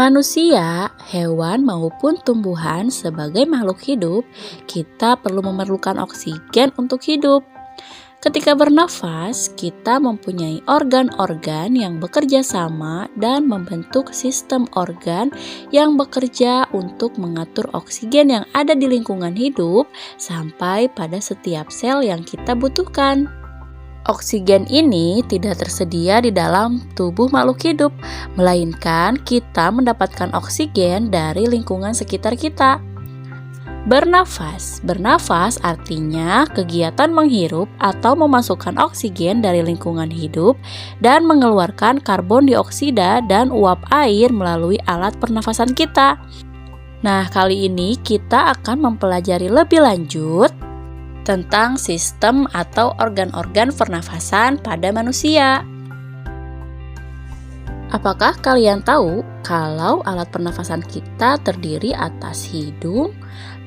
Manusia, hewan maupun tumbuhan sebagai makhluk hidup, kita perlu memerlukan oksigen untuk hidup. Ketika bernafas, kita mempunyai organ-organ yang bekerja sama dan membentuk sistem organ yang bekerja untuk mengatur oksigen yang ada di lingkungan hidup sampai pada setiap sel yang kita butuhkan. Oksigen ini tidak tersedia di dalam tubuh makhluk hidup, melainkan kita mendapatkan oksigen dari lingkungan sekitar kita. Bernafas artinya kegiatan menghirup atau memasukkan oksigen dari lingkungan hidup dan mengeluarkan karbon dioksida dan uap air melalui alat pernafasan kita. Nah, kali ini kita akan mempelajari lebih lanjut tentang sistem atau organ-organ pernafasan pada manusia. Apakah kalian tahu kalau alat pernafasan kita terdiri atas hidung,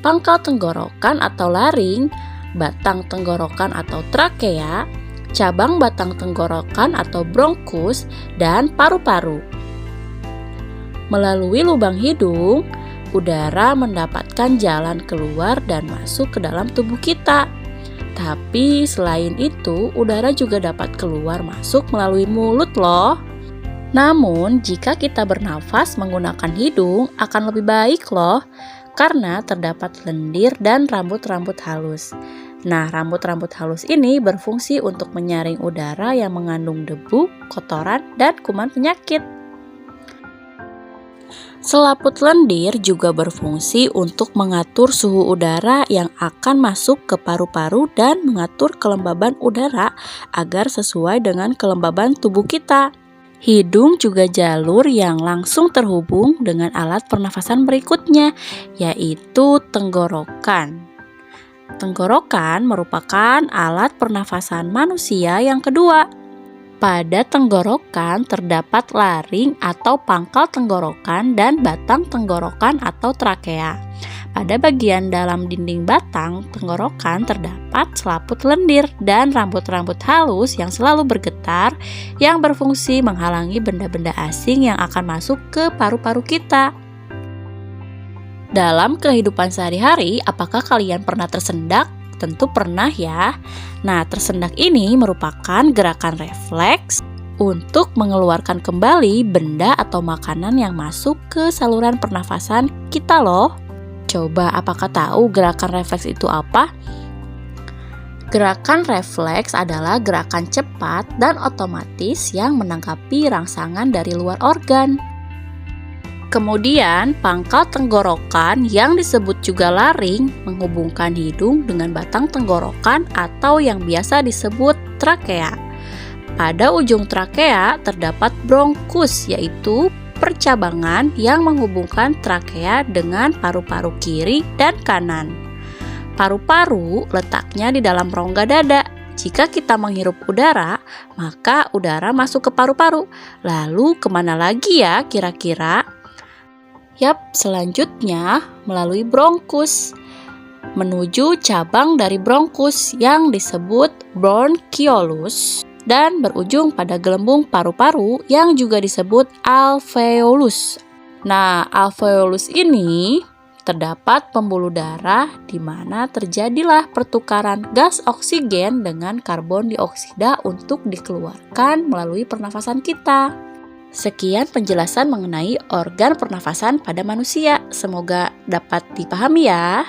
pangkal tenggorokan atau laring, batang tenggorokan atau trakea, cabang batang tenggorokan atau bronkus, dan paru-paru? Melalui lubang hidung, udara mendapatkan jalan keluar dan masuk ke dalam tubuh kita. Tapi selain itu, udara juga dapat keluar masuk melalui mulut loh. Namun, jika kita bernafas menggunakan hidung akan lebih baik loh, karena terdapat lendir dan rambut-rambut halus. Nah, rambut-rambut halus ini berfungsi untuk menyaring udara yang mengandung debu, kotoran, dan kuman penyakit. Selaput lendir juga berfungsi untuk mengatur suhu udara yang akan masuk ke paru-paru dan mengatur kelembaban udara agar sesuai dengan kelembaban tubuh kita. Hidung juga jalur yang langsung terhubung dengan alat pernafasan berikutnya, yaitu tenggorokan. Tenggorokan merupakan alat pernafasan manusia yang kedua. Pada tenggorokan terdapat laring atau pangkal tenggorokan dan batang tenggorokan atau trakea. Pada bagian dalam dinding batang tenggorokan terdapat selaput lendir dan rambut-rambut halus yang selalu bergetar yang berfungsi menghalangi benda-benda asing yang akan masuk ke paru-paru kita. Dalam kehidupan sehari-hari, apakah kalian pernah tersendak? Tentu pernah ya. Nah, tersendak ini merupakan gerakan refleks untuk mengeluarkan kembali benda atau makanan yang masuk ke saluran pernafasan kita loh. Coba apakah tahu gerakan refleks itu apa? Gerakan refleks adalah gerakan cepat dan otomatis yang menangkapi rangsangan dari luar organ. Kemudian, pangkal tenggorokan yang disebut juga laring menghubungkan hidung dengan batang tenggorokan atau yang biasa disebut trakea. Pada ujung trakea terdapat bronkus, yaitu percabangan yang menghubungkan trakea dengan paru-paru kiri dan kanan. Paru-paru letaknya di dalam rongga dada. Jika kita menghirup udara, maka udara masuk ke paru-paru. Lalu kemana lagi ya kira-kira? Yap, selanjutnya melalui bronkus menuju cabang dari bronkus yang disebut bronchiolus dan berujung pada gelembung paru-paru yang juga disebut alveolus. Nah, alveolus ini terdapat pembuluh darah di mana terjadilah pertukaran gas oksigen dengan karbon dioksida untuk dikeluarkan melalui pernafasan kita. Sekian penjelasan mengenai organ pernafasan pada manusia. Semoga dapat dipahami ya.